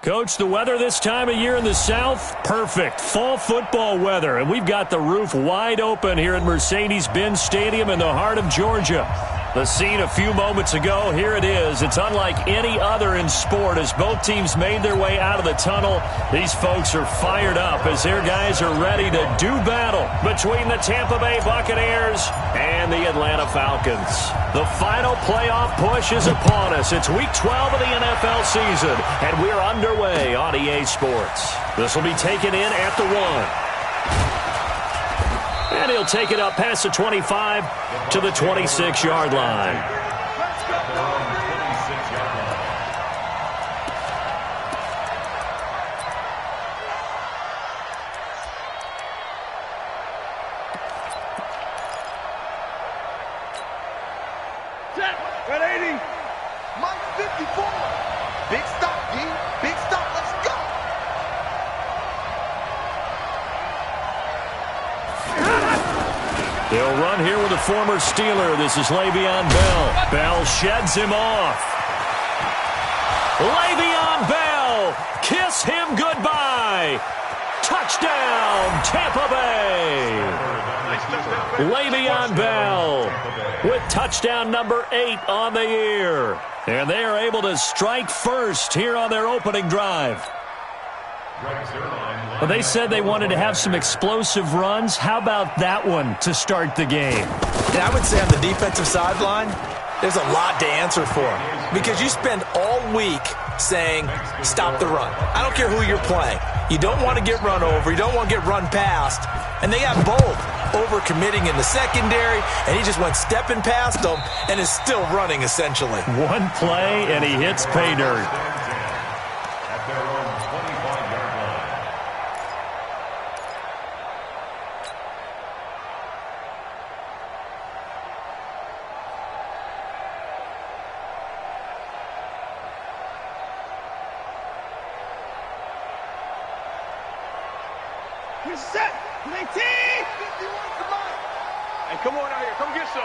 Coach, the weather this time of year in the South, perfect. Fall football weather, and we've got the roof wide open here at Mercedes-Benz Stadium in the heart of Georgia. The scene a few moments ago, here it is. It's unlike any other in sport as both teams made their way out of the tunnel. These folks are fired up as their guys are ready to do battle between the Tampa Bay Buccaneers and the Atlanta Falcons. The final playoff push is upon us. It's Week 12 of the NFL season, and we're underway on EA Sports. This will be taken in at the 1. And he'll take it up past the 25 to the 26-yard line. At 80. Mike 54. Big stop, D. Big stop. Let's go. They'll run here with a former Steeler. This is Le'Veon Bell. Bell sheds him off. Le'Veon Bell. Kiss him goodbye. Touchdown, Tampa Bay. Le'Veon Bell with touchdown number 8 on the year. And they are able to strike first here on their opening drive. Well, they said they wanted to have some explosive runs. How about that one to start the game? And I would say on the defensive sideline, there's a lot to answer for. Because you spend all week saying, stop the run. I don't care who you're playing. You don't want to get run over. You don't want to get run past. And they got both. Over-committing in the secondary, and he just went stepping past them and is still running, essentially. One play, and he hits pay dirt. At their own 25-yard line. He's set. 19. 51. Come on. Hey, come on out here. Come get some.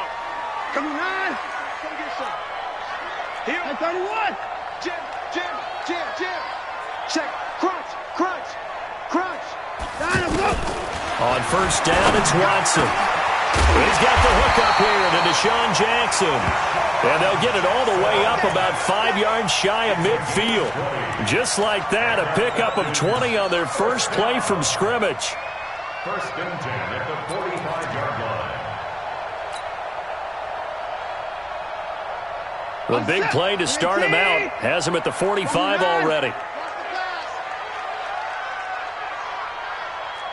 Come on. Come get some. Here. At 31. Jim. Check. Crunch. On first down, it's Watson. He's got the hook up here to Deshaun Jackson. And they'll get it all the way up about 5 yards shy of midfield. Just like that, a pickup of 20 on their first play from scrimmage. First and 10 at the 45-yard line. The big play to start him out has him at the 45 already.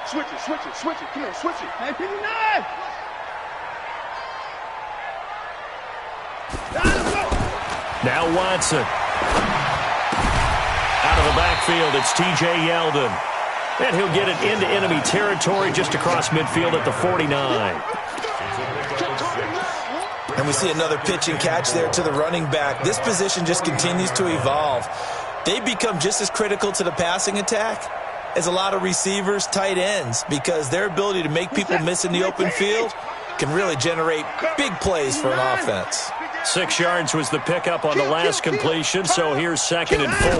Switch it. Come on, switch it. Hey, 59. Now Watson. Out of the backfield, it's T.J. Yeldon. And he'll get it into enemy territory just across midfield at the 49. And we see another pitch and catch there to the running back. This position just continues to evolve. They become just as critical to the passing attack as a lot of receivers, tight ends, because their ability to make people miss in the open field can really generate big plays for an offense. 6 yards was the pickup on the last completion, so here's 2nd and 4.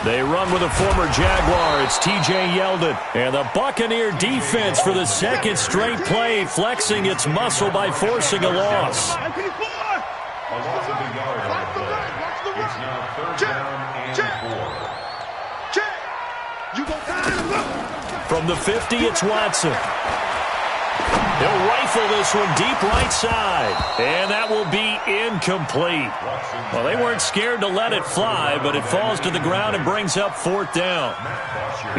They run with a former Jaguar. It's T.J. Yeldon. And the Buccaneer defense for the second straight play, flexing its muscle by forcing a loss. A loss of the yard on the play. It's now 3rd down and 4. From the 50, it's Watson. He'll rifle this one deep right side. And that will be incomplete. Well, they weren't scared to let it fly, but it falls to the ground and brings up 4th down.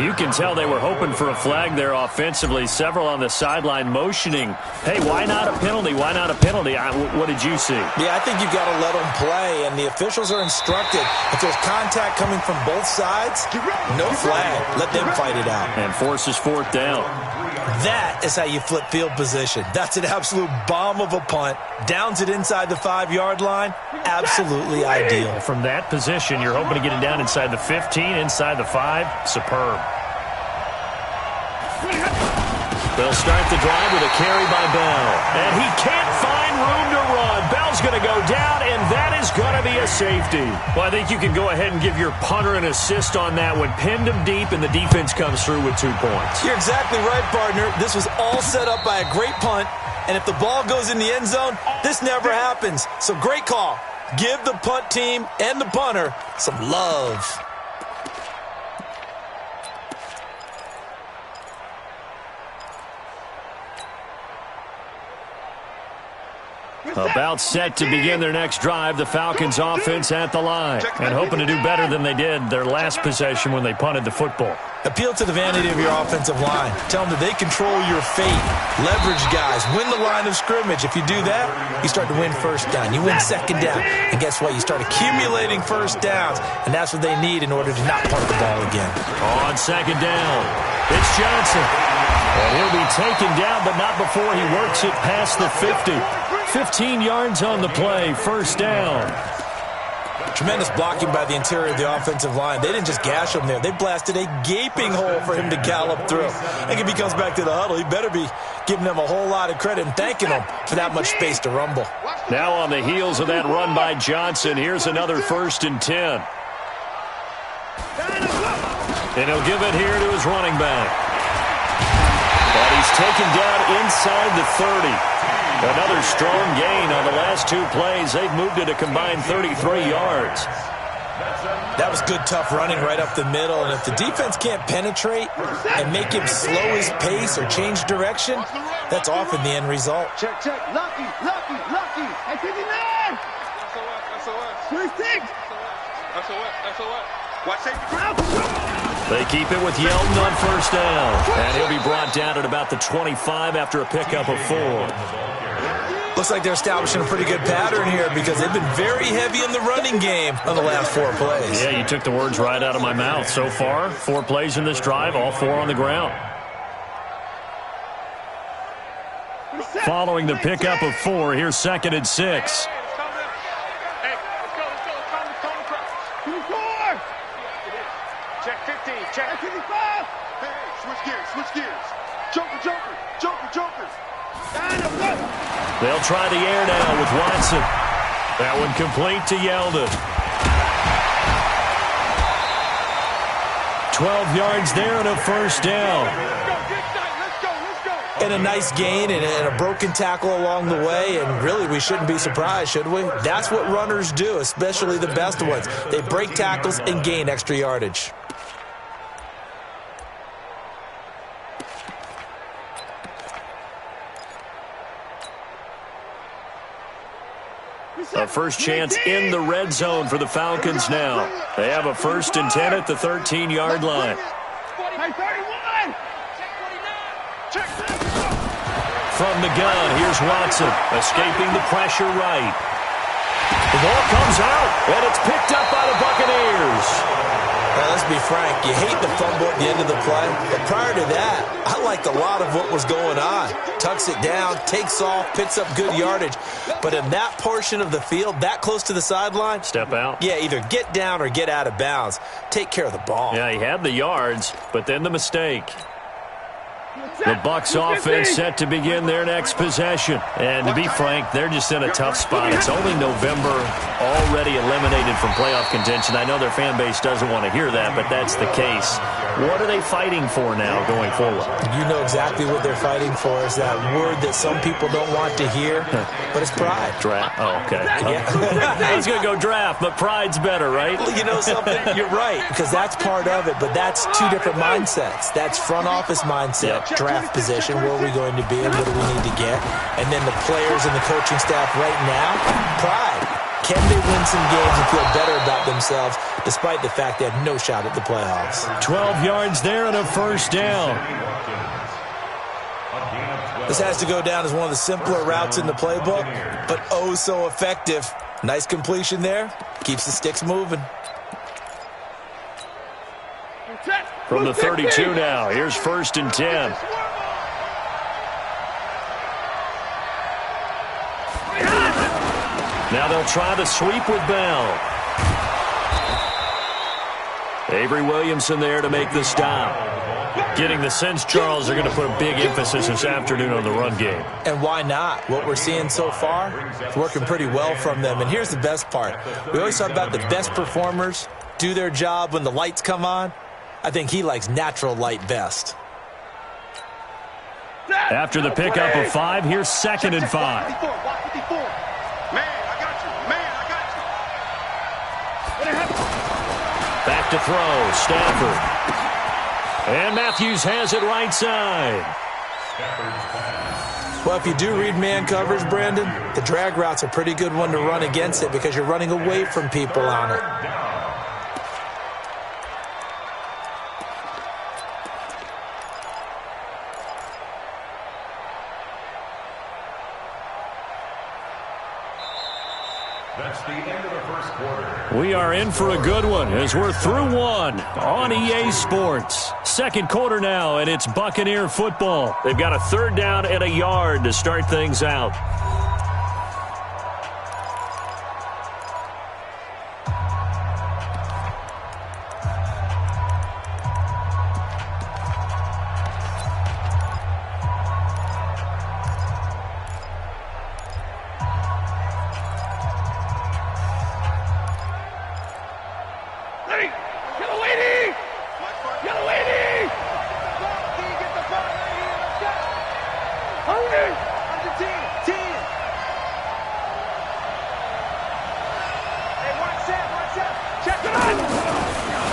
You can tell they were hoping for a flag there offensively. Several on the sideline motioning, hey, why not a penalty? Why not a penalty? What did you see? Yeah, I think you've got to let them play, and the officials are instructed. If there's contact coming from both sides, no flag. Let them fight it out. And forces 4th down. That is how you flip field position. That's an absolute bomb of a punt. Downs it inside the 5-yard line. Absolutely ideal. From that position, you're hoping to get it down inside the 15, inside the 5. Superb. They'll start the drive with a carry by Bell. And he can't find room to run. Bell's going to go down, and that is going to be a safety. Well, I think you can go ahead and give your punter an assist on that one. Pinned him deep, and the defense comes through with 2 points. You're exactly right, partner. This was all set up by a great punt, and if the ball goes in the end zone, this never happens. So great call. Give the punt team and the punter some love. About set to begin their next drive, the Falcons offense at the line. And hoping to do better than they did their last possession when they punted the football. Appeal to the vanity of your offensive line. Tell them that they control your fate. Leverage guys. Win the line of scrimmage. If you do that, you start to win first down. You win second down. And guess what? You start accumulating first downs. And that's what they need in order to not punt the ball again. On second down, it's Johnson. And he'll be taken down, but not before he works it past the 50. 15 yards on the play, first down. Tremendous blocking by the interior of the offensive line. They didn't just gash him there. They blasted a gaping hole for him to gallop through. I think if he comes back to the huddle, he better be giving them a whole lot of credit and thanking them for that much space to rumble. Now on the heels of that run by Johnson, here's another 1st and 10. And he'll give it here to his running back. But he's taken down inside the 30. Another strong gain on the last 2 plays. They've moved it a combined 33 yards. That was good, tough running right up the middle. And if the defense can't penetrate and make him slow his pace or change direction, that's often the end result. Check, check. Lucky. At 59. Watch safety. They keep it with Yeldon on first down. And he'll be brought down at about the 25 after a pickup of 4. Looks like they're establishing a pretty good pattern here because they've been very heavy in the running game on the last 4 plays. Yeah, you took the words right out of my mouth. So far, 4 plays in this drive, all 4 on the ground. Following the pickup of 4, here's 2nd and 6. Check 15, check 55. Hey, switch gears. Joker. They'll try the air now with Watson. That one complete to Yeldon. 12 yards there and a first down. And a nice gain and a broken tackle along the way, and really we shouldn't be surprised, should we? That's what runners do, especially the best ones. They break tackles and gain extra yardage. A first chance in the red zone for the Falcons now. They have a 1st and 10 at the 13-yard line. From the gun, here's Watson, escaping the pressure right. The ball comes out, and it's picked up by the Buccaneers. Now, let's be frank, you hate the fumble at the end of the play, but prior to that, I liked a lot of what was going on. Tucks it down, takes off, picks up good yardage, but in that portion of the field, that close to the sideline, step out. Yeah, either get down or get out of bounds. Take care of the ball. Yeah, he had the yards, but then the mistake. The Bucs offense set to begin their next possession. And to be frank, they're just in a tough spot. It's only November, already eliminated from playoff contention. I know their fan base doesn't want to hear that, but that's the case. What are they fighting for now going forward? You know exactly what they're fighting for. Is that word that some people don't want to hear, but it's pride. Draft. Oh, okay. Yeah. I was going to go draft, but pride's better, right? Well, you know something? You're right, because that's part of it, but that's 2 different mindsets. That's front office mindset, draft position, where are we going to be and what do we need to get? And then the players and the coaching staff right now, pride. Can they win some games and feel better about themselves despite the fact they have no shot at the playoffs? 12 yards there and a first down. This has to go down as one of the simpler routes in the playbook, but oh so effective. Nice completion there. Keeps the sticks moving. From the 32 now, here's 1st and 10. Now they'll try the sweep with Bell. Avery Williamson there to make the stop. Getting the sense, Charles, they're going to put a big emphasis this afternoon on the run game. And why not? What we're seeing so far is working pretty well from them. And here's the best part. We always talk about the best performers do their job when the lights come on. I think he likes natural light best. After the pickup of 5, here's 2nd and 5. Man, I got you. Man, I got you. Back to throw, Stafford. And Matthews has it right side. Well, if you do read man coverage, Brandon, the drag route's a pretty good one to run against it because you're running away from people on it. That's the end of the first quarter. We are in for a good one as we're through 1 on EA Sports. 2nd quarter now, and it's Buccaneer football. They've got a 3rd down and a yard to start things out.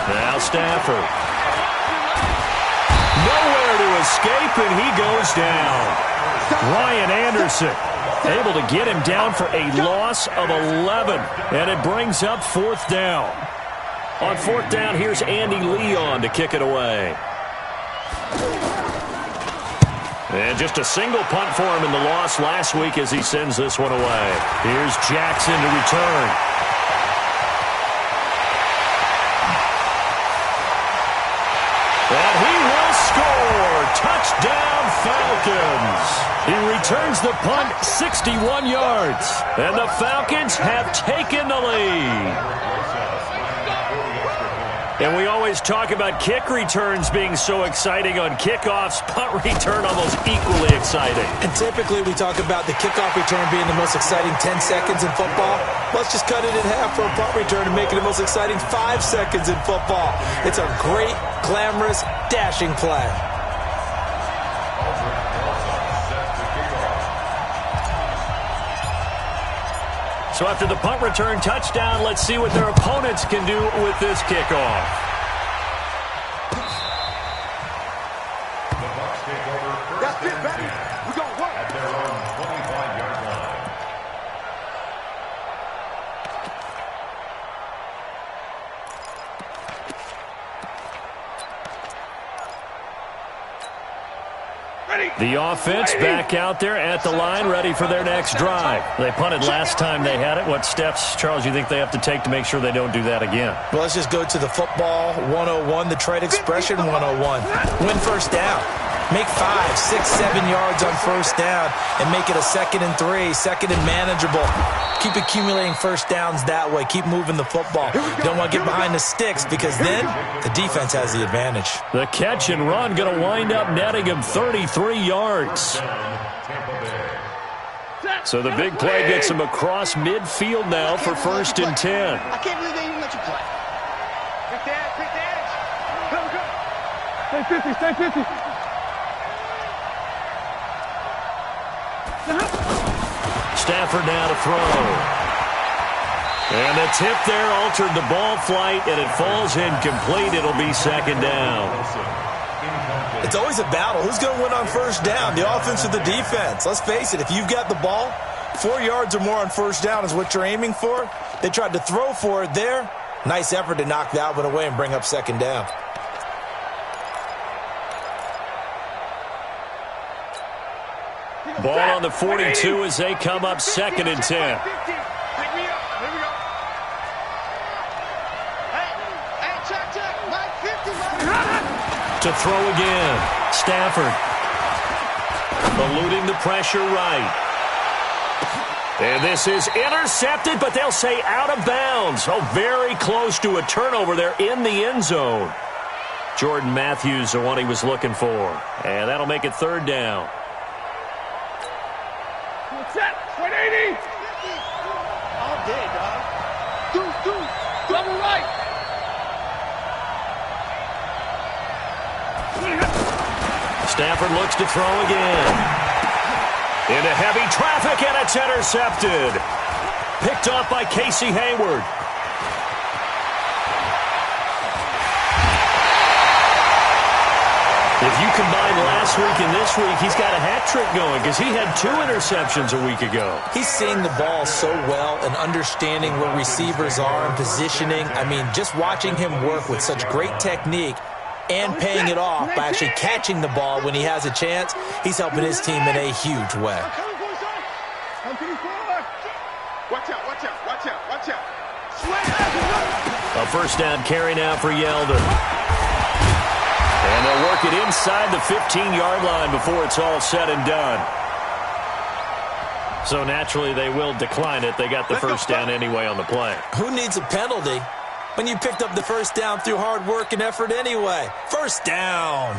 Now Stafford. Nowhere to escape, and he goes down. Ryan Anderson able to get him down for a loss of 11, and it brings up 4th down. On 4th down, here's Andy Leon to kick it away. And just a single punt for him in the loss last week as he sends this one away. Here's Jackson to return. And he will score. Touchdown, Falcons. He returns the punt 61 yards. And the Falcons have taken the lead. And we always talk about kick returns being so exciting on kickoffs. Punt return almost equally exciting. And typically we talk about the kickoff return being the most exciting 10 seconds in football. Let's just cut it in half for a punt return and make it the most exciting 5 seconds in football. It's a great, glamorous, dashing play. So after the punt return touchdown, let's see what their opponents can do with this kickoff. The Bucs take over first and 10 at their own 25-yard line. The offense back out there at the line, ready for their next drive. They punted last time they had it. What steps, Charles, you think they have to take to make sure they don't do that again? Well, let's just go to the football 101, the trade expression 101. Win first down. Make 5, 6, 7 yards on first down and make it a 2nd and 3, 2nd and manageable. Keep accumulating first downs that way. Keep moving the football. You don't want to get behind the sticks because then the defense has the advantage. The catch and run going to wind up netting him 33 yards. So the big play gets him across midfield now for 1st and 10. I can't believe they even let you play. Quick the edge. Go. Stay 50. Stafford now to throw. And the tip there altered the ball flight, and it falls incomplete. It'll be 2nd down. It's always a battle. Who's going to win on first down, the offense or the defense? Let's face it, if you've got the ball, 4 yards or more on first down is what you're aiming for. They tried to throw for it there. Nice effort to knock that one away and bring up 2nd down. Ball on the 42 as they come up 2nd and 10. To throw again. Stafford. Eluding the pressure right. And this is intercepted, but they'll say out of bounds. Oh, very close to a turnover there in the end zone. Jordan Matthews, the one he was looking for. And that'll make it 3rd down. Set. 180. All day, dog. Double right. Stafford looks to throw again. Into heavy traffic, and it's intercepted. Picked off by Casey Hayward. If you combine last week and this week, he's got a hat trick going because he had 2 interceptions a week ago. He's seeing the ball so well and understanding where receivers are and positioning. I mean, just watching him work with such great technique and paying it off by actually catching the ball when he has a chance, he's helping his team in a huge way. Watch out, watch out, watch out, watch out. A 1st down carry now for Yeldon. And they'll work it inside the 15-yard line before it's all said and done. So naturally they will decline it. They got the 1st down anyway on the play. Who needs a penalty when you picked up the 1st down through hard work and effort anyway? 1st down.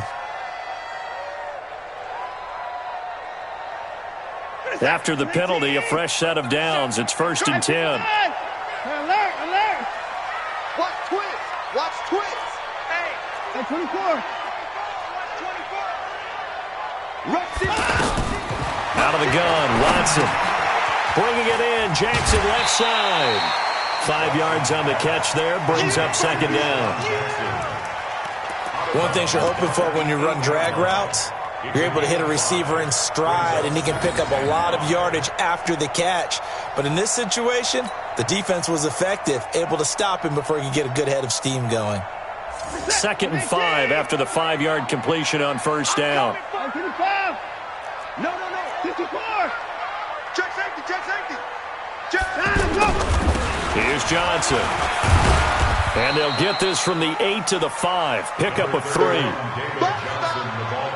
After the penalty, a fresh set of downs. It's 1st and 10. Alert, alert. Watch twins. Watch twins. Hey. 24. Out of the gun, Watson. Bringing it in, Jackson left side. 5 yards on the catch there, brings up 2nd down. One thing you're hoping for when you run drag routes, you're able to hit a receiver in stride, and he can pick up a lot of yardage after the catch. But in this situation, the defense was effective, able to stop him before he could get a good head of steam going. 2nd and 5 after the 5-yard completion on 1st down. 25. No. 54. Check safety, check safety. Here's Johnson. And they'll get this from the 8 to the 5. Pickup of 3.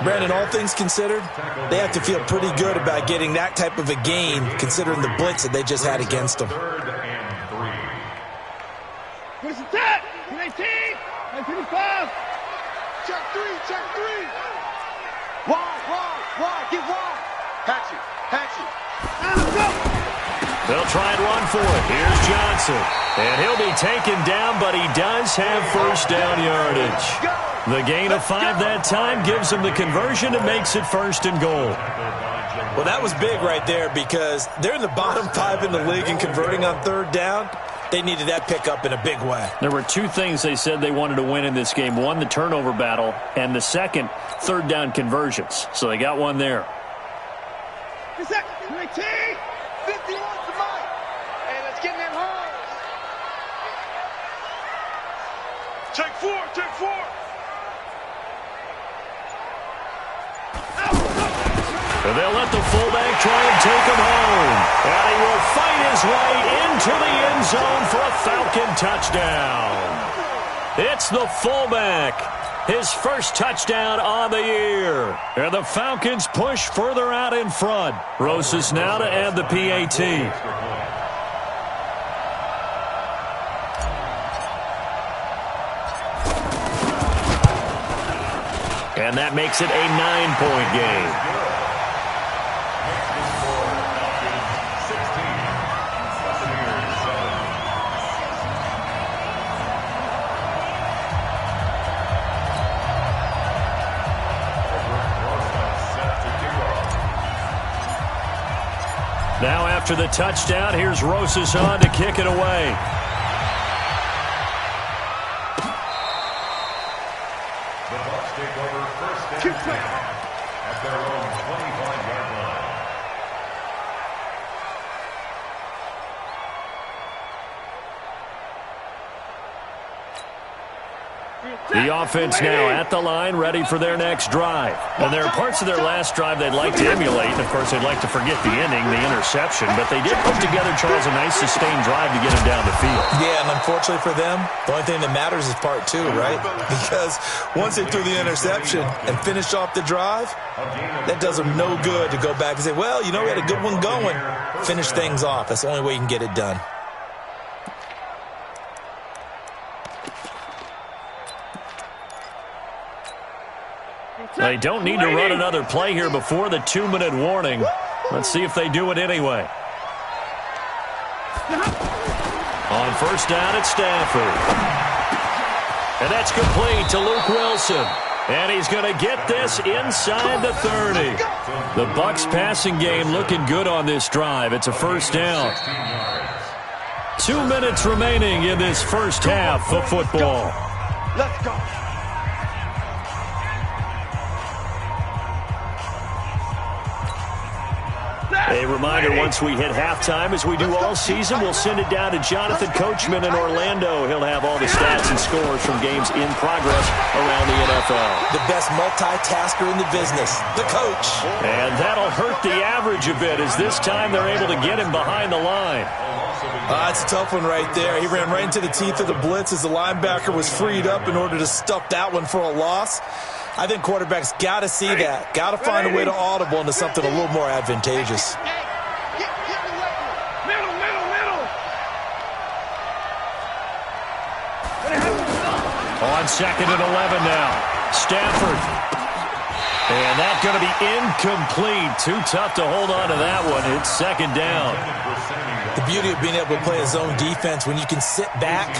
Brandon, all things considered, they have to feel pretty good about getting that type of a gain, considering the blitz that they just had against them. 3rd and 3. Where's the tap? 19. 25. Check 3, check 3. Wide, get wide. Patch it. They'll try and run for it. Here's Johnson. And he'll be taken down, but he does have 1st down yardage. The gain of 5 that time gives him the conversion and makes it 1st and goal. Well, that was big right there because they're in the bottom 5 in the league and converting on 3rd down. They needed that pickup in a big way. There were 2 things they said they wanted to win in this game. One, the turnover battle, and the second, 3rd down conversions. So they got one there. 19. 51 to Mike. Hey, let's get in them holes. Take 4. And they'll let the fullback try and take him home. And he will fight his way into the end zone for a Falcon touchdown. It's the fullback. His 1st touchdown on the year. And the Falcons push further out in front. Rosas now to add the PAT. And that makes it a 9-point game. Now after the touchdown, here's Rosas on to kick it away. The Bucs take over 1st and 10 at their own 25-yard line. The offense now at the line, ready for their next drive. And there are parts of their last drive they'd like to emulate. And, of course, they'd like to forget the ending, the interception. But they did put together, Charles, a nice sustained drive to get him down the field. Yeah, and unfortunately for them, the only thing that matters is part 2, right? Because once they threw the interception and finished off the drive, that does them no good to go back and say, well, you know, we had a good one going. Finish things off. That's the only way you can get it done. They don't need to run another play here before the 2-minute warning. Let's see if they do it anyway. On first down, it's Stafford. And that's complete to Luke Wilson. And he's going to get this inside the 30. The Bucs passing game looking good on this drive. It's a first down. 2 minutes remaining in this first half of football. Let's go. A reminder, once we hit halftime, as we do all season, we'll send it down to Jonathan Coachman in Orlando. He'll have all the stats and scores from games in progress around the NFL. The best multitasker in the business, the coach. And that'll hurt the average a bit, as this time they're able to get him behind the line. That's a tough one right there. He ran right into the teeth of the blitz as the linebacker was freed up in order to stuff that one for a loss. I think quarterbacks got to see that. Got to find a way to audible into something a little more advantageous. On second and 11 now. Stafford. And that's going to be incomplete. Too tough to hold on to that one. It's second down. The beauty of being able to play a zone defense, when you can sit back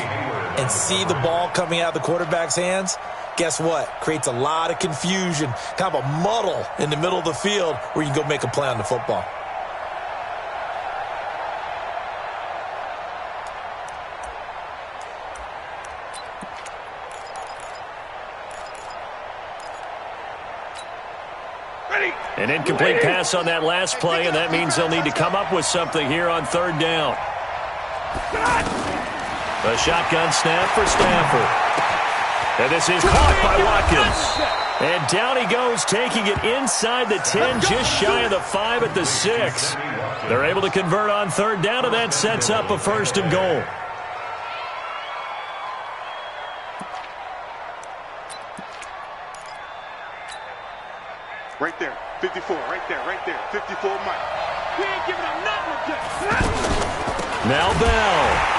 and see the ball coming out of the quarterback's hands, guess what? Creates a lot of confusion, kind of a muddle in the middle of the field where you can go make a play on the football. An incomplete pass on that last play, and that means they'll need to come up with something here on third down. A shotgun snap for Stafford. And this is caught by Watkins. And down he goes, taking it inside the 10, just shy of the 5 at the 6. They're able to convert on third down, and that sets up a first and goal. Right there, 54, right there, 54 Mike. We ain't giving up nothing with Now Bell.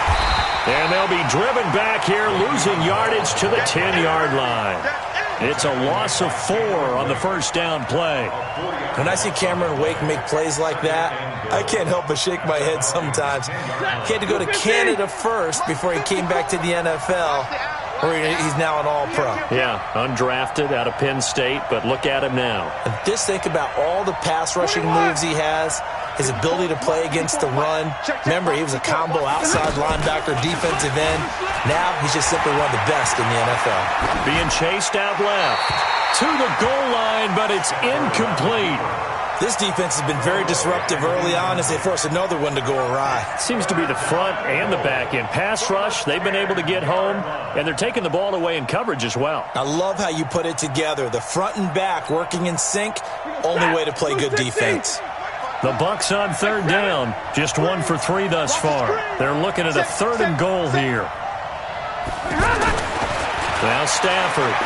And they'll be driven back here, losing yardage to the 10-yard line. It's a loss of 4 on the first down play. When I see Cameron Wake make plays like that, I can't help but shake my head sometimes. He had to go to Canada first before he came back to the NFL, where he's now an all-pro. Yeah, undrafted out of Penn State, but look at him now. And just think about all the pass rushing moves he has, his ability to play against the run. Remember, he was a combo outside linebacker, defensive end. Now he's just simply one of the best in the NFL. Being chased out left to the goal line, but it's incomplete. This defense has been very disruptive early on as they force another one to go awry. Seems to be the front and the back end. Pass rush, they've been able to get home, and they're taking the ball away in coverage as well. I love how you put it together. The front and back working in sync, only way to play good defense. The Bucs on third down, just 1 for 3 thus far. They're looking at a third and goal here. Now Stafford.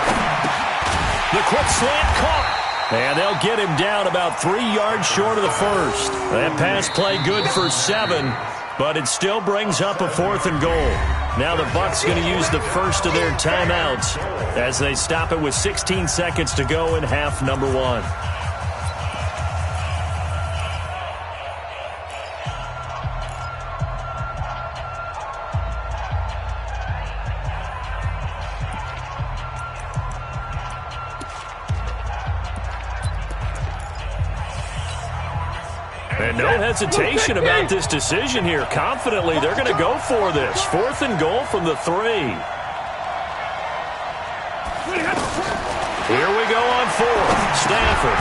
The quick slant caught. And they'll get him down about 3 yards short of the first. That pass play good for 7, but it still brings up a 4th and goal. Now the Bucs going to use the first of their timeouts as they stop it with 16 seconds to go in half number 1. And no hesitation about this decision here. Confidently, they're going to go for this. 4th and goal from the 3. Here we go on 4th. Stafford.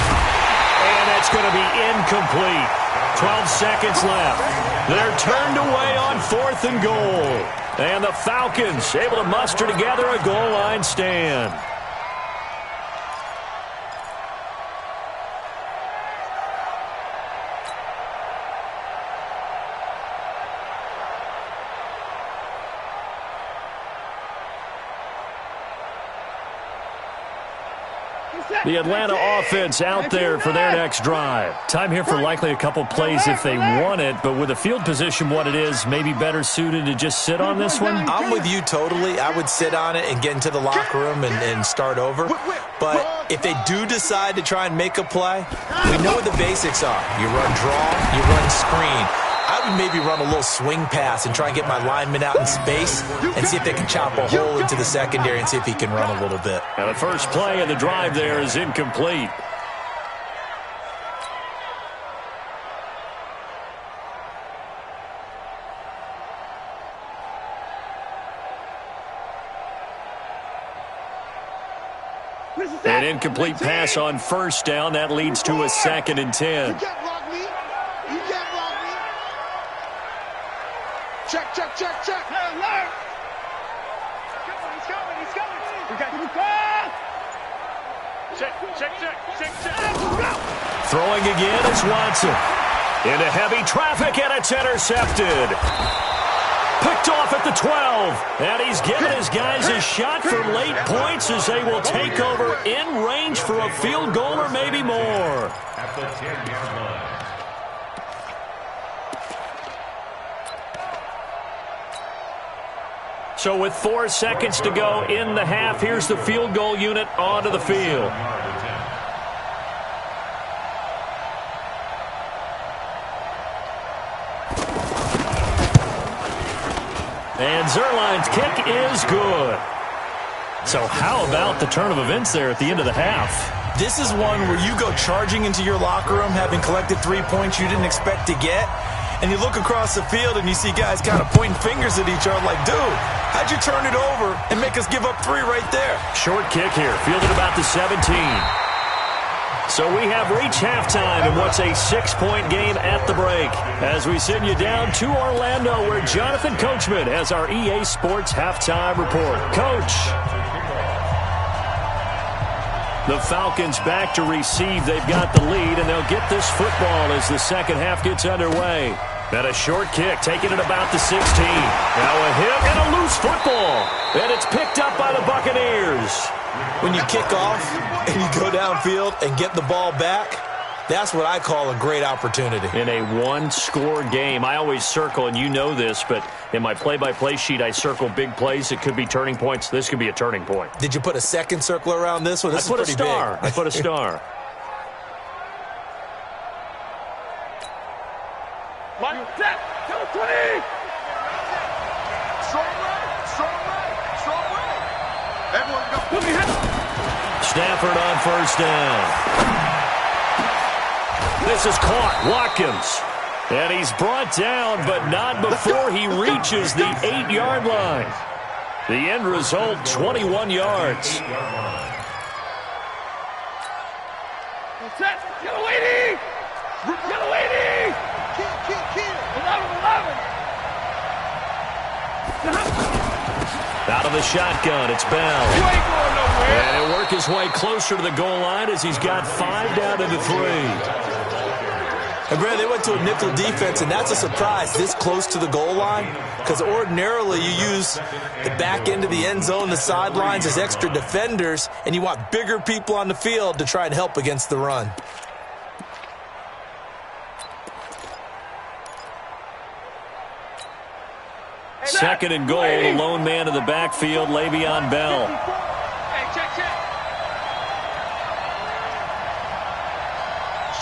And that's going to be incomplete. 12 seconds left. They're turned away on 4th and goal. And the Falcons able to muster together a goal line stand. The Atlanta offense out there for their next drive. Time here for likely a couple plays if they want it, but with the field position what it is, maybe better suited to just sit on this one? I'm with you totally. I would sit on it and get into the locker room and start over. But if they do decide to try and make a play, we know what the basics are. You run draw, you run screen. I would maybe run a little swing pass and try and get my lineman out in space and see if they can chop a hole into the secondary and see if he can run a little bit. Now the first play of the drive there is incomplete. An incomplete pass on first down. That leads to a 2nd and 10. Check. Alert. He's coming. Check. Throwing again is Watson. Into heavy traffic, and it's intercepted. Picked off at the 12. And he's given his guys a shot for late points as they will take over in range for a field goal or maybe more. At the 10-yard line. So with 4 seconds to go in the half, here's the field goal unit onto the field. And Zerline's kick is good. So how about the turn of events there at the end of the half? This is one where you go charging into your locker room having collected 3 points you didn't expect to get. And you look across the field and you see guys kind of pointing fingers at each other like, dude, how'd you turn it over and make us give up 3 right there? Short kick here, fielded about the 17. So we have reached halftime in what's a 6-point game at the break. As we send you down to Orlando where Jonathan Coachman has our EA Sports halftime report. Coach. The Falcons back to receive. They've got the lead, and they'll get this football as the second half gets underway. And a short kick, taking it about the 16. Now a hit and a loose football. And it's picked up by the Buccaneers. When you kick off and you go downfield and get the ball back, that's what I call a great opportunity. In a one-score game, I always circle, and you know this, but in my play-by-play sheet, I circle big plays. It could be turning points. This could be a turning point. Did you put a second circle around this one? This is pretty big. I put a star. Mark, set, 20. Strong right. Everyone go. Stafford on first down. This is caught. Watkins. And he's brought down, but not before he reaches the 8-yard line. The end result, 21 yards. Set, get a lady. Get a lady. Kill. 11. Out of the shotgun, it's Bell. You ain't going nowhere. And he'll work his way closer to the goal line as he's got 5 down into 3. And Brad, they went to a nickel defense, and that's a surprise this close to the goal line, because ordinarily you use the back end of the end zone, the sidelines as extra defenders, and you want bigger people on the field to try and help against the run. Second and goal, the lone man in the backfield, Le'Veon Bell. Hey, check.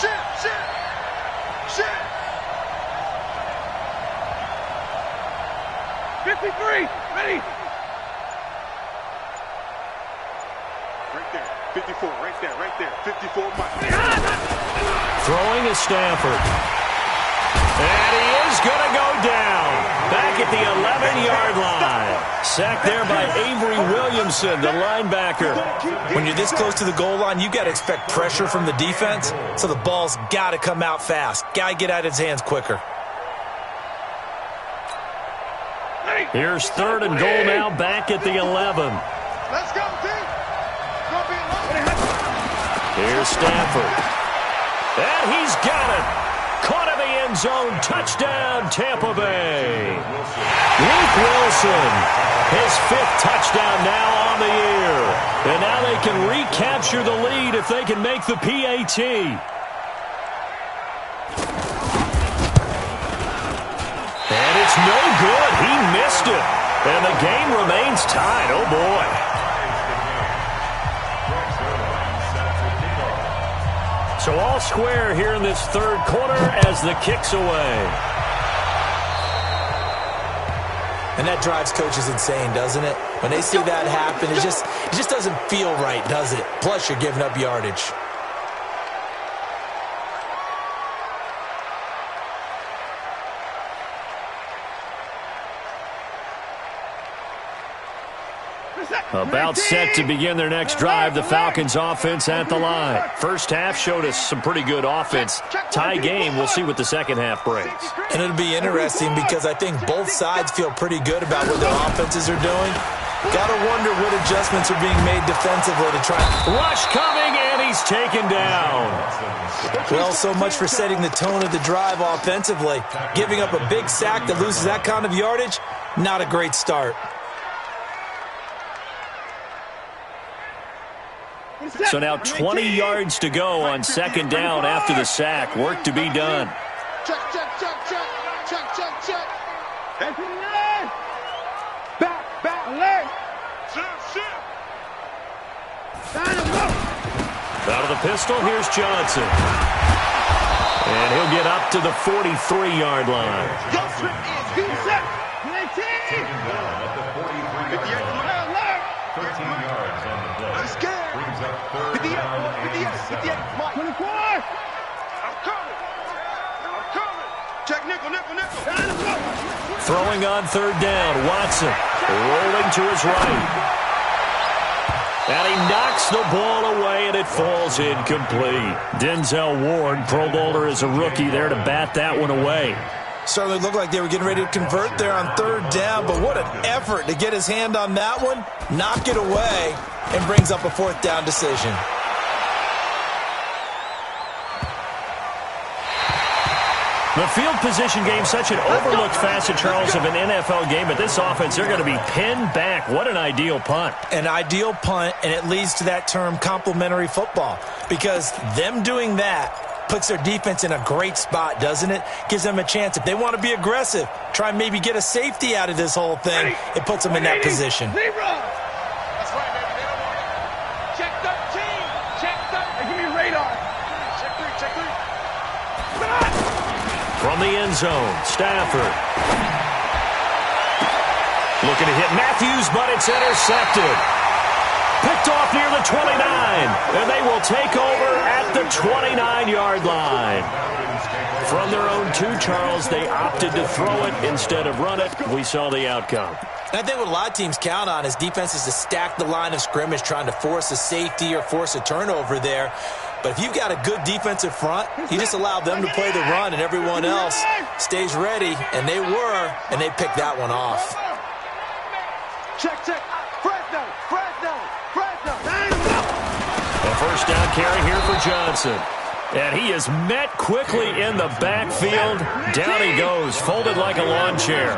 Shit. 53, ready. Right there, 54, right there. 54 miles. Throwing is Stafford. And he is going to go down. Back at the 11-yard line. Sacked there by Avery Williamson, the linebacker. When you're this close to the goal line, you got to expect pressure from the defense, so the ball's got to come out fast. Got to get out of his hands quicker. Here's 3rd and goal now, back at the 11. Let's go, team. Here's Stafford. And he's got it. Caught in the end zone. Touchdown, Tampa Bay. Luke Wilson, his 5th touchdown now on the year. And now they can recapture the lead if they can make the PAT. And it's no good. He missed it. And the game remains tied. Oh, boy. So all square here in this 3rd quarter as the kick's away. And that drives coaches insane, doesn't it? When they see that happen, it just doesn't feel right, does it? Plus, you're giving up yardage. About set to begin their next drive, the Falcons offense at the line. First half showed us some pretty good offense. Tie game, we'll see what the second half brings. And it'll be interesting because I think both sides feel pretty good about what their offenses are doing. Got to wonder what adjustments are being made defensively to try. Rush coming, and he's taken down. Well, so much for setting the tone of the drive offensively. Giving up a big sack that loses that kind of yardage, not a great start. So now 20 yards to go on 2nd down after the sack. Work to be done. Check. Back, alert. Sit. Out of the pistol, here's Johnson. And he'll get up to the 43-yard line. Check nickel. Throwing on 3rd down, Watson rolling to his right. And he knocks the ball away, and it falls incomplete. Denzel Ward, Pro Bowler as a rookie, there to bat that one away. Certainly looked like they were getting ready to convert there on 3rd down, but what an effort to get his hand on that one, knock it away, and brings up a 4th down decision. The field position game, such an overlooked facet, Charles, of an NFL game. But this offense, they're going to be pinned back. What an ideal punt. An ideal punt, and it leads to that term complementary football. Because them doing that puts their defense in a great spot, doesn't it? Gives them a chance. If they want to be aggressive, try and maybe get a safety out of this whole thing, it puts them in that position. That's right, baby. They don't want it. Check 13. Hey, give me a radar. Check 3. From the end zone, Stafford. Looking to hit Matthews, but it's intercepted. Picked off near the 29, and they will take over at the 29-yard line. From their own 2, Charles, they opted to throw it instead of run it. We saw the outcome. I think what a lot of teams count on is defenses to stack the line of scrimmage, trying to force a safety or force a turnover there. But if you've got a good defensive front, you just allow them to play the run, and everyone else stays ready, and they were, and they picked that one off. Check. Fresno. A 1st down carry here for Johnson. And he is met quickly in the backfield. Down he goes, folded like a lawn chair.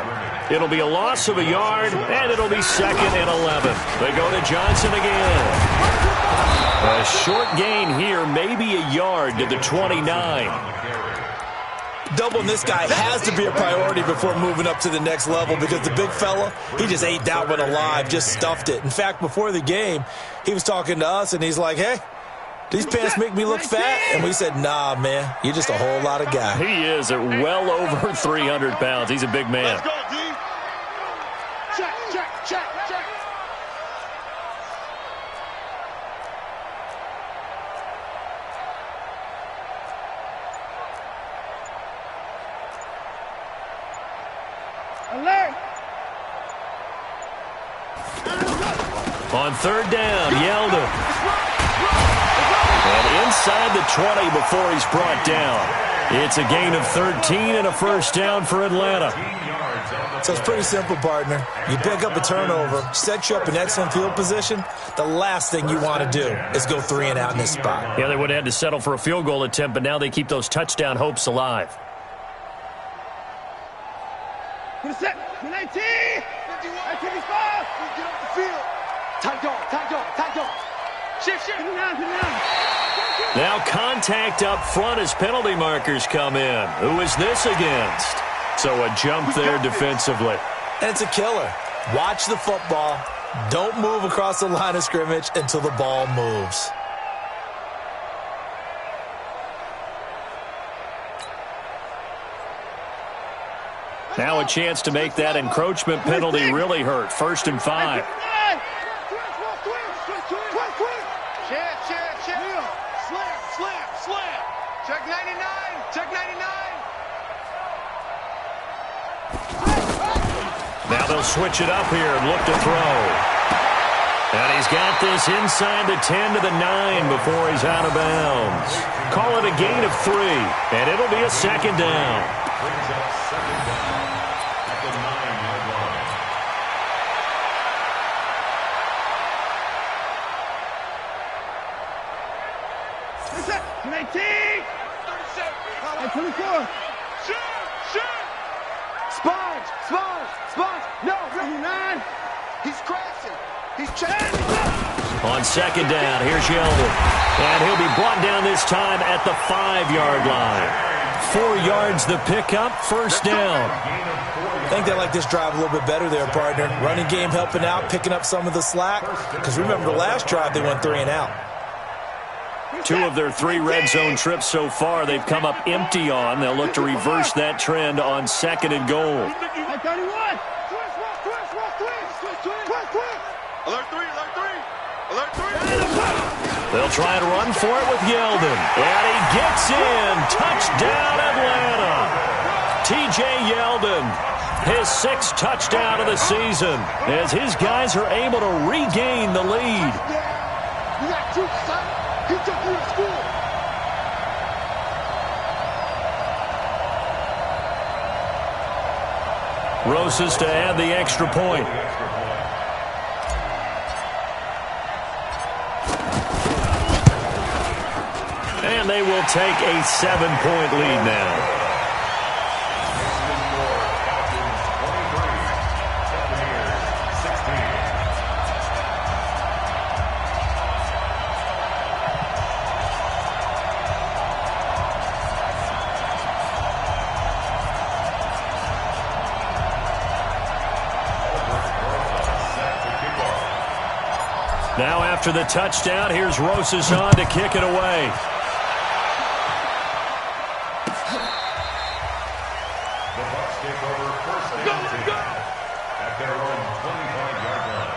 It'll be a loss of a yard, and it'll be 2nd and 11. They go to Johnson again. A short gain here, maybe a yard to the 29. Doubling this guy has to be a priority before moving up to the next level because the big fella, he just ate that one alive, just stuffed it. In fact, before the game, he was talking to us, and he's like, hey, these pants make me look fat? And we said, nah, man, you're just a whole lot of guy. He is at well over 300 pounds. He's a big man. Let's go, D. Check. Alert. On 3rd down, Yeldon. And inside the 20 before he's brought down. It's a gain of 13 and a 1st down for Atlanta. So it's pretty simple, partner. You pick up a turnover, set you up in excellent field position. The last thing you want to do is go 3 and out in this spot. Yeah, they would have had to settle for a field goal attempt, but now they keep those touchdown hopes alive. To the set. To 19. 51. 55. Get off the field. Tight dog. Tight dog. Tight dog. Shift. 59. Now contact up front as penalty markers come in. Who is this against? So a jump there defensively. And it's a killer. Watch the football. Don't move across the line of scrimmage until the ball moves. Now a chance to make that encroachment penalty really hurt. 1st and 5. Slam. Check 99. Check 99. Now they'll switch it up here and look to throw. And he's got this inside the 10 to the 9 before he's out of bounds. Call it a gain of 3, and it'll be a 2nd down. Brings up 2nd down at the 9-yard line. What's that? 19. 37. 24. Shoot. Sponge. No. 9. He's crashing. He's chasing. On 2nd down, here's Yeldon. And he'll be brought down this time at the 5-yard line. 4 yards the pickup, 1st down. I think they like this drive a little bit better there, partner. Running game helping out, picking up some of the slack. Because remember, the last drive they went 3 and out. 2 of their 3 red zone trips so far they've come up empty on. They'll look to reverse that trend on 2nd and goal. 31. Alert 3. They'll try and run for it with Yeldon. And he gets in. Touchdown, Atlanta. T.J. Yeldon, his 6th touchdown of the season, as his guys are able to regain the lead. You got 2, son. He took you to school. Rosas to add the extra point. And they will take a 7-point lead now. Now after the touchdown, here's Rosas on to kick it away. The Bucs take over 1st and 10 at their own 25-yard line.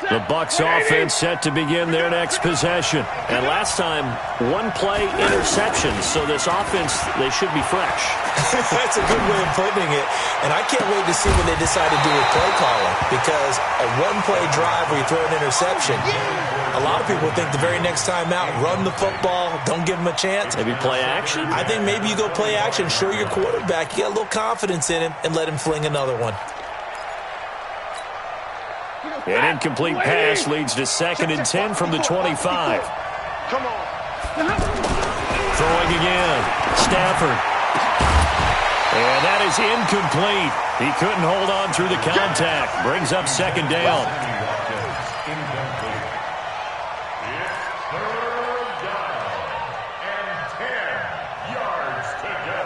The Bucs offense set to begin their next possession. And last time, 1-play interception. So this offense, they should be fresh. That's a good way of putting it. And I can't wait to see what they decide to do with play calling. Because a 1-play drive where you throw an interception, a lot of people think the very next time out, run the football, don't give them a chance. Maybe play action? I think maybe you go play action, show your quarterback, you get a little confidence in him, and let him fling another one. An incomplete pass leads to 2nd and 10 from the 25. Come on. Throwing again. Stafford. And that is incomplete. He couldn't hold on through the contact. Brings up 2nd down. Incomplete. It's 3rd down and 10 yards to go.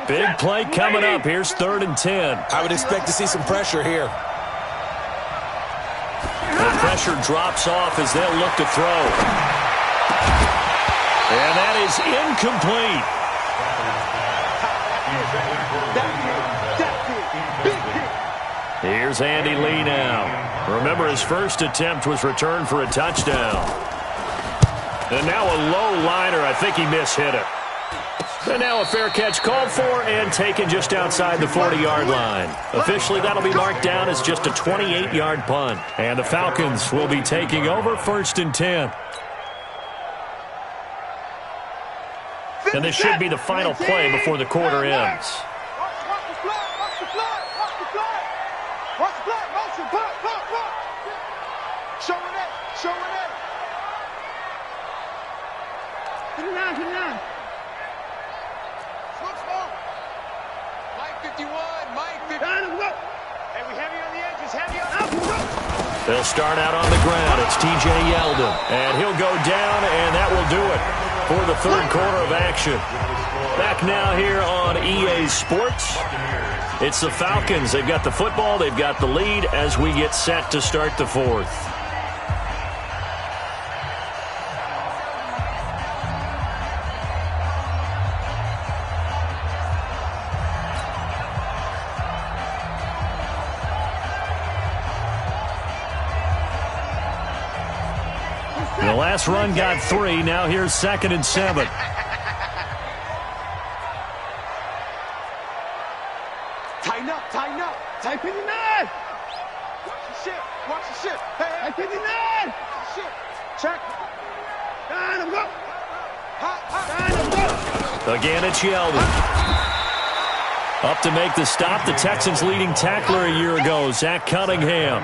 Big play coming up. Here's 3rd and 10. I would expect to see some pressure here. The pressure drops off as they'll look to throw. And that is incomplete. Here's Andy Lee now. Remember, his first attempt was returned for a touchdown. And now a low liner. I think he mishit it. And now a fair catch called for and taken just outside the 40-yard line. Officially, that'll be marked down as just a 28-yard punt. And the Falcons will be taking over 1st and 10. And this should be the final play before the quarter ends. Watch the flag. 59, 59. Mike 51, Mike 51. Hey, we heavy on the edges, heavy on the edges. They'll start out on the ground. It's T.J. Yeldon. And he'll go down, and that will do it for the third quarter of action. Back now here on EA Sports. It's the Falcons. They've got the football. They've got the lead as we get set to start the fourth. The last run got 3. Now here's 2nd and 7. Tighten up, tighten up. Tight 59. Watch the ship, watch the ship. Hey, 59. Ship. Check. Down and go. Down and go. Again, it's Yeldon. Up to make the stop, the Texans' leading tackler a year ago, Zach Cunningham.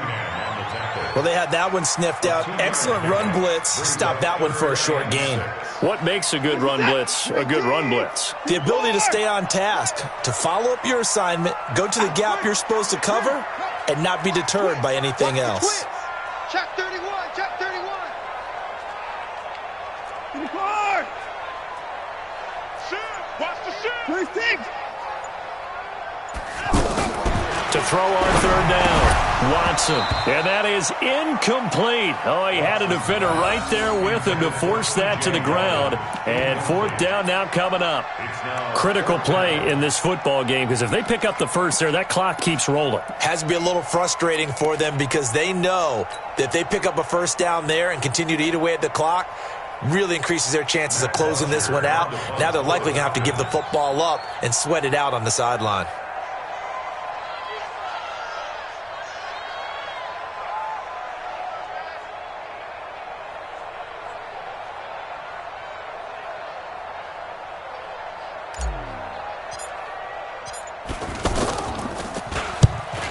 Well, they had that one sniffed out. Excellent run blitz. Stopped that one for a short gain. What makes a good run blitz a good run blitz? The ability to stay on task, to follow up your assignment, go to the gap you're supposed to cover, and not be deterred by anything else. Check 31, check 31. In the car. Shoot, watch the shoot. 26. To throw on third down. Watson. And that is incomplete. Oh, he had a defender right there with him to force that to the ground. And fourth down now coming up. Critical play in this football game because if they pick up the first there, that clock keeps rolling. Has to be a little frustrating for them because they know that if they pick up a first down there and continue to eat away at the clock, really increases their chances of closing this one out. Now they're likely going to have to give the football up and sweat it out on the sideline.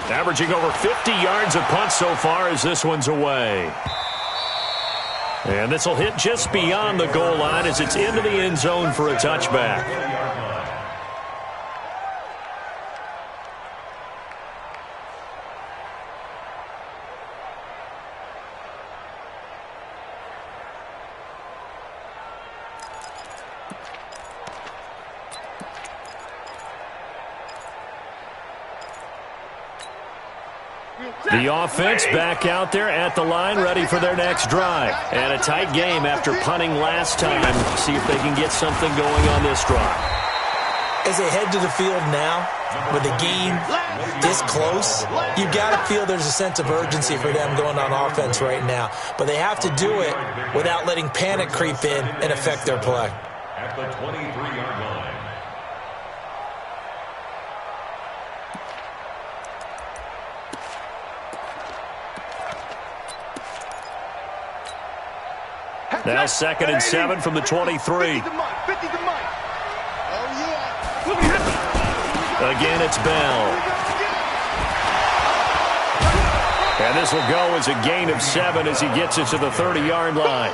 Averaging over 50 yards a punt so far as this one's away. And this will hit just beyond the goal line as it's into the end zone for a touchback. The offense back out there at the line, ready for their next drive. And a tight game after punting last time. See if they can get something going on this drive. As they head to the field now, with the game this close, you've got to feel there's a sense of urgency for them going on offense right now. But they have to do it without letting panic creep in and affect their play. At the 23-yard line. Now 2nd and 7 from the 23. 50 to Mike. Oh, yeah. Again, it's Bell. And this will go as a gain of 7 as he gets it to the 30-yard line.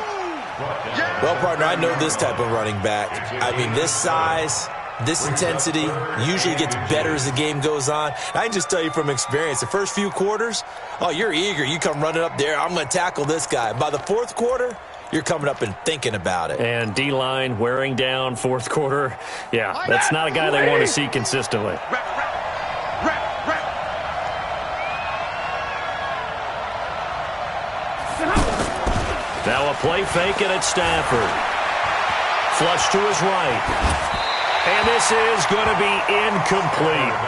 Well, partner, I know this type of running back. I mean, this size, this intensity usually gets better as the game goes on. I can just tell you from experience, the first few quarters, oh, you're eager. You come running up there, I'm going to tackle this guy. By the fourth quarter, you're coming up and thinking about it. And D-line wearing down fourth quarter. Yeah, that's not a guy they want to see consistently. Now a play fake, and it's Stafford. Flush to his right. And this is going to be incomplete.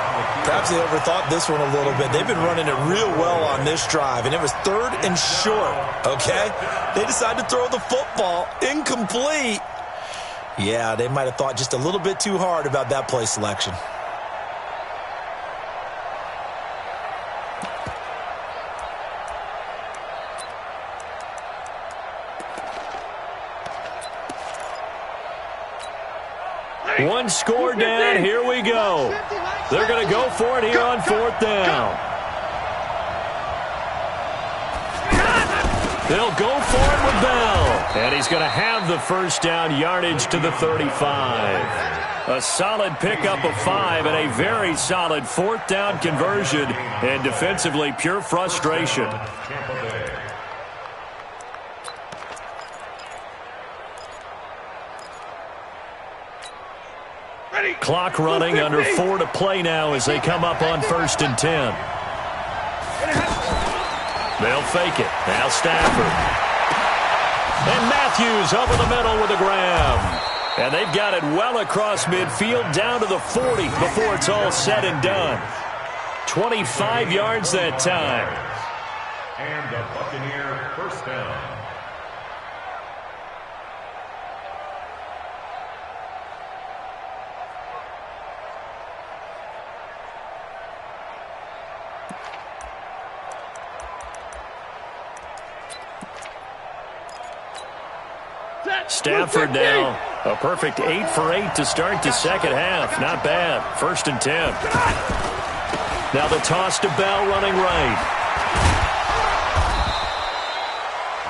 Perhaps they overthought this one a little bit. They've been running it real well on this drive, and it was 3rd and short, okay? They decided to throw the football incomplete. Yeah, they might have thought just a little bit too hard about that play selection. One score down. Here we go. They're going to go for it here on 4th down. They'll go for it with Bell. And he's going to have the first down, yardage to the 35. A solid pickup of 5 and a very solid fourth down conversion. And defensively, pure frustration. Clock running, under 4 to play now as they come up on 1st and 10. They'll fake it. Now Stafford. And Matthews over the middle with a grab. And they've got it well across midfield down to the 40 before it's all said and done. 25 yards that time. And the Buccaneer first down. Stafford now. A perfect 8 for 8 to start the second half. Not bad. 1st and 10. Now the toss to Bell running right.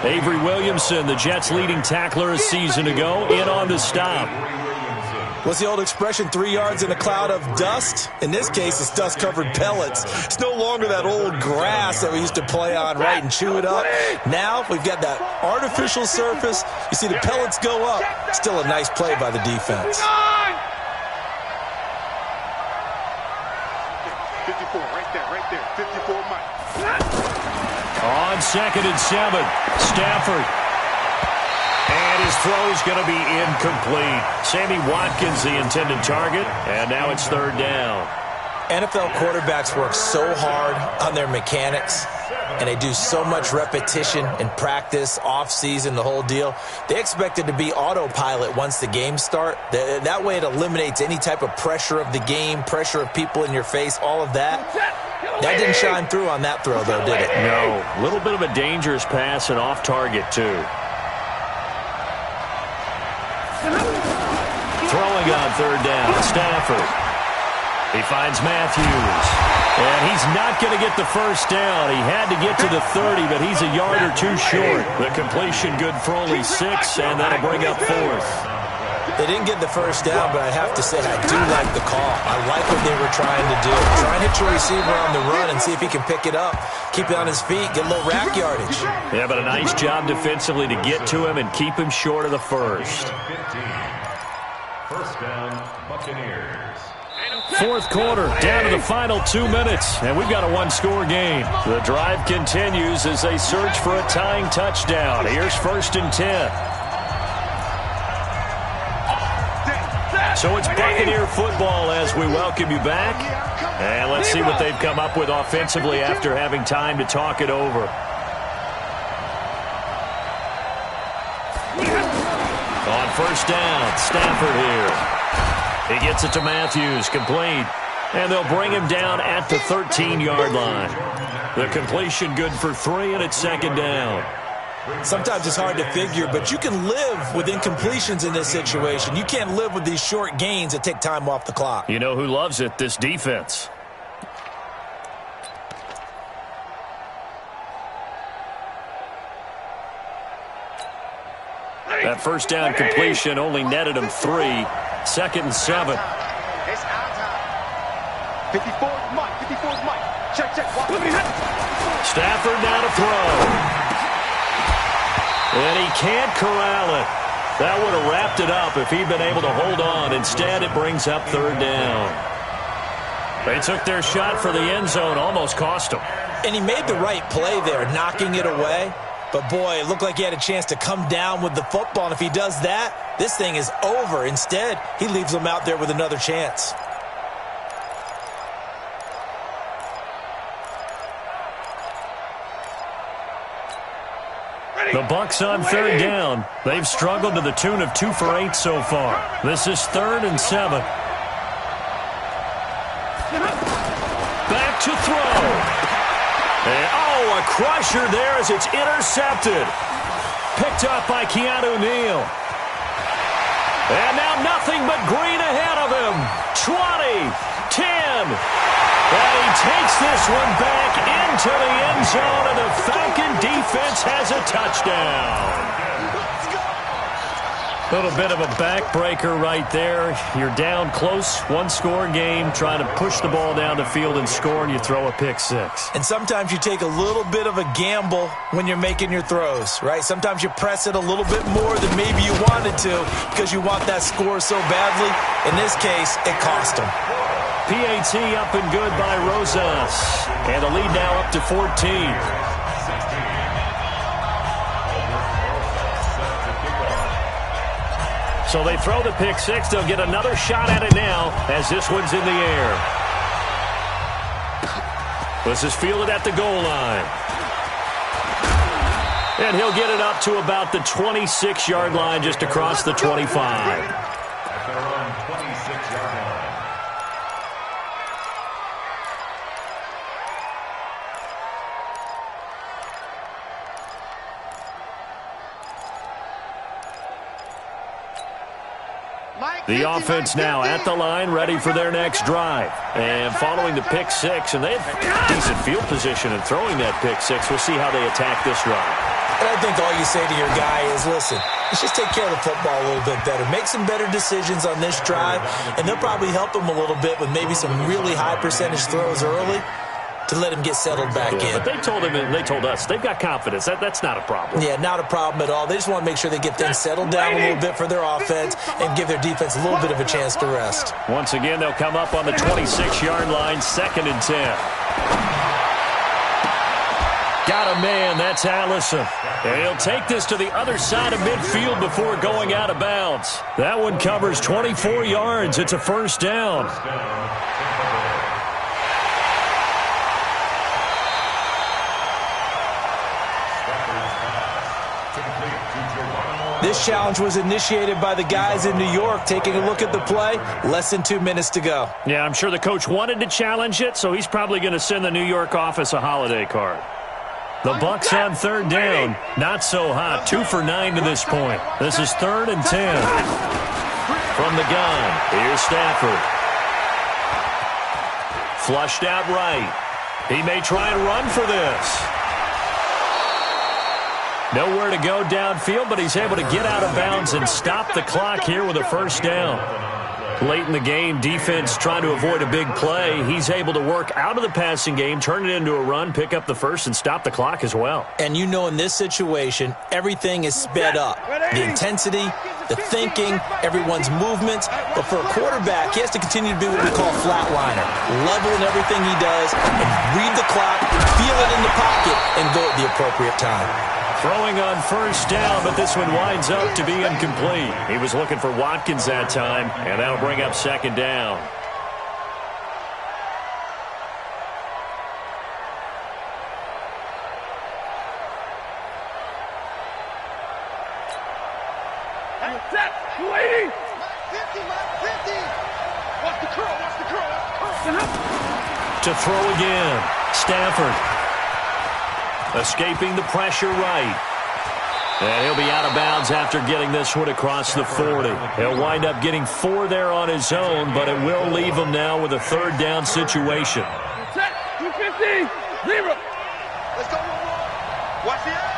Avery Williamson, the Jets' leading tackler a season ago, in on the stop. What's the old expression, 3 yards in a cloud of dust? In this case, it's dust-covered pellets. It's no longer that old grass that we used to play on, right, and chew it up. Now we've got that artificial surface. You see the pellets go up. Still a nice play by the defense. 54, right there. 54, Mike. On 2nd and 7, Stafford. And his throw's going to be incomplete. Sammy Watkins, the intended target, and now it's 3rd down. NFL quarterbacks work so hard on their mechanics, and they do so much repetition in practice, off-season, the whole deal. They expect it to be autopilot once the games start. That way it eliminates any type of pressure of the game, pressure of people in your face, all of that. That didn't shine through on that throw, though, did it? No. A little bit of a dangerous pass and off target, too. Throwing on 3rd down, Stafford. He finds Matthews. And he's not going to get the first down. He had to get to the 30, but he's a yard or 2 short. The completion good for only 6, and that'll bring up 4th. They didn't get the first down, but I have to say I do like the call. I like what they were trying to do. Try and hit your receiver on the run and see if he can pick it up. Keep it on his feet, get a little rack yardage. Yeah, but a nice job defensively to get to him and keep him short of the first. 1st down, Buccaneers. 4th quarter, down to the final 2 minutes, and we've got a 1-score game. The drive continues as they search for a tying touchdown. Here's 1st and 10. So it's Buccaneer football as we welcome you back. And let's see what they've come up with offensively after having time to talk it over. On 1st down, Stafford here. He gets it to Matthews, complete. And they'll bring him down at the 13-yard line. The completion good for 3, and it's 2nd down. Sometimes it's hard to figure, but you can live with incompletions in this situation. You can't live with these short gains that take time off the clock. You know who loves it? This defense. That 1st down completion only netted him 3. 2nd and 7. It's our time. 54's Mike. 54's Mike. Check. Stafford now to throw. And he can't corral it. That would have wrapped it up if he'd been able to hold on. Instead, it brings up 3rd down. They took their shot for the end zone, almost cost him. And he made the right play there, knocking it away. But, boy, it looked like he had a chance to come down with the football. And if he does that, this thing is over. Instead, he leaves them out there with another chance. The Bucs on 3rd down. They've struggled to the tune of 2 for 8 so far. This is 3rd and 7. Back to throw. And, a crusher there as it's intercepted. Picked up by Keanu Neal. And now nothing but green ahead of him. 20, 10. And he takes this one back into the end zone, and the Falcon defense has a touchdown. Little bit of a backbreaker right there. You're down close, one-score game, trying to push the ball down the field and score, and you throw a pick six. And sometimes you take a little bit of a gamble when you're making your throws, right? Sometimes you press it a little bit more than maybe you wanted to because you want that score so badly. In this case, it cost them. PAT up and good by Rosas. And the lead now up to 14. So they throw the pick six. They'll get another shot at it now as this one's in the air. This is fielded at the goal line. And he'll get it up to about the 26-yard line, just across the 25. At their own 26-yard line. The offense now at the line, ready for their next drive. And following the pick six, and they have decent field position in throwing that pick six. We'll see how they attack this drive. And I think all you say to your guy is, listen, let's just take care of the football a little bit better. Make some better decisions on this drive, and they'll probably help him a little bit with maybe some really high percentage throws early to let him get settled back in. But they told him, and they told us, they've got confidence. That's not a problem. Yeah, not a problem at all. They just want to make sure they get things settled down a little bit for their offense and give their defense a little bit of a chance to rest. Once again, they'll come up on the 26-yard line, 2nd and 10. Got a man, that's Allison. And he'll take this to the other side of midfield before going out of bounds. That one covers 24 yards. It's a first down. This challenge was initiated by the guys in New York. Taking a look at the play, less than 2 minutes to go. Yeah, I'm sure the coach wanted to challenge it, so he's probably going to send the New York office a holiday card. The Bucs on 3rd down. Not so hot. 2 for 9 to this point. This is 3rd and 10. From the gun, here's Stafford. Flushed out right. He may try and run for this. Nowhere to go downfield, but he's able to get out of bounds and stop the clock here with a first down. Late in the game, defense trying to avoid a big play. He's able to work out of the passing game, turn it into a run, pick up the first, and stop the clock as well. And you know in this situation, everything is sped up. The intensity, the thinking, everyone's movements. But for a quarterback, he has to continue to be what we call a flatliner. Level in everything he does, and read the clock, feel it in the pocket, and go at the appropriate time. Throwing on first down, but this one winds up to be incomplete. He was looking for Watkins that time, and that'll bring up 2nd down. Set, 280. 50. Watch the curl, watch the curl, watch the curl. To throw again, Stafford. Escaping the pressure right. And he'll be out of bounds after getting this one across the 40. He'll wind up getting 4 there on his own, but it will leave him now with a 3rd down situation. Set, 250. 0. Let's go. Watch the end.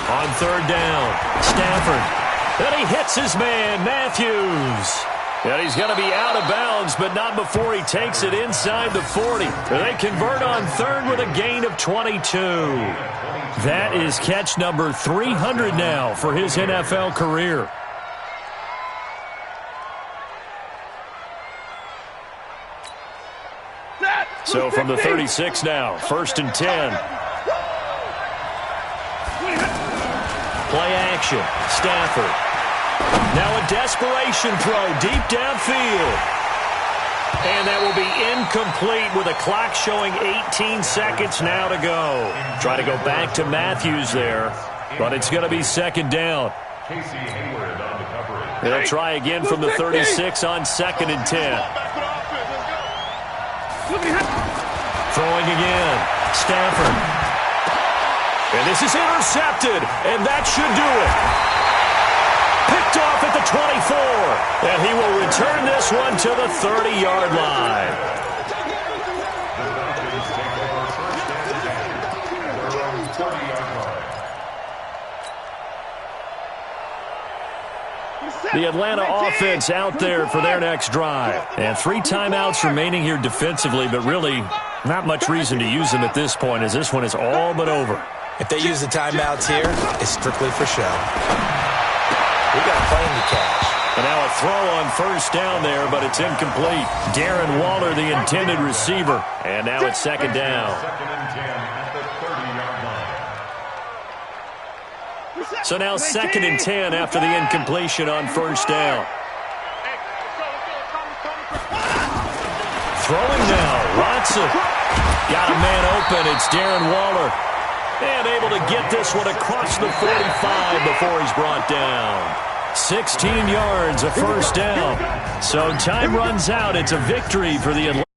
On 3rd down, Stafford. And he hits his man, Matthews. And he's going to be out of bounds, but not before he takes it inside the 40. They convert on 3rd with a gain of 22. That is catch number 300 now for his NFL career. So from the 36 now, 1st and 10. Play action, Stafford. Now a desperation throw deep downfield. And that will be incomplete with a clock showing 18 seconds now to go. Try to go back to Matthews there, but it's going to be 2nd down. They'll try again from the 36 on 2nd and 10. Throwing again, Stafford. And this is intercepted, and that should do it. Picked off at the 24, and he will return this one to the 30-yard line. The Atlanta offense out there for their next drive. And 3 timeouts remaining here defensively, but really not much reason to use them at this point as this one is all but over. If they use the timeouts here, it's strictly for show. We got a plane to catch. And now a throw on first down there, but it's incomplete. Darren Waller, the intended receiver. And now it's second down. So now second and 10 after the incompletion on first down. Throwing now, Watson. Got a man open, it's Darren Waller. And able to get this one across the 45 before he's brought down. 16 yards, a first down. So time runs out. It's a victory for the Atlanta.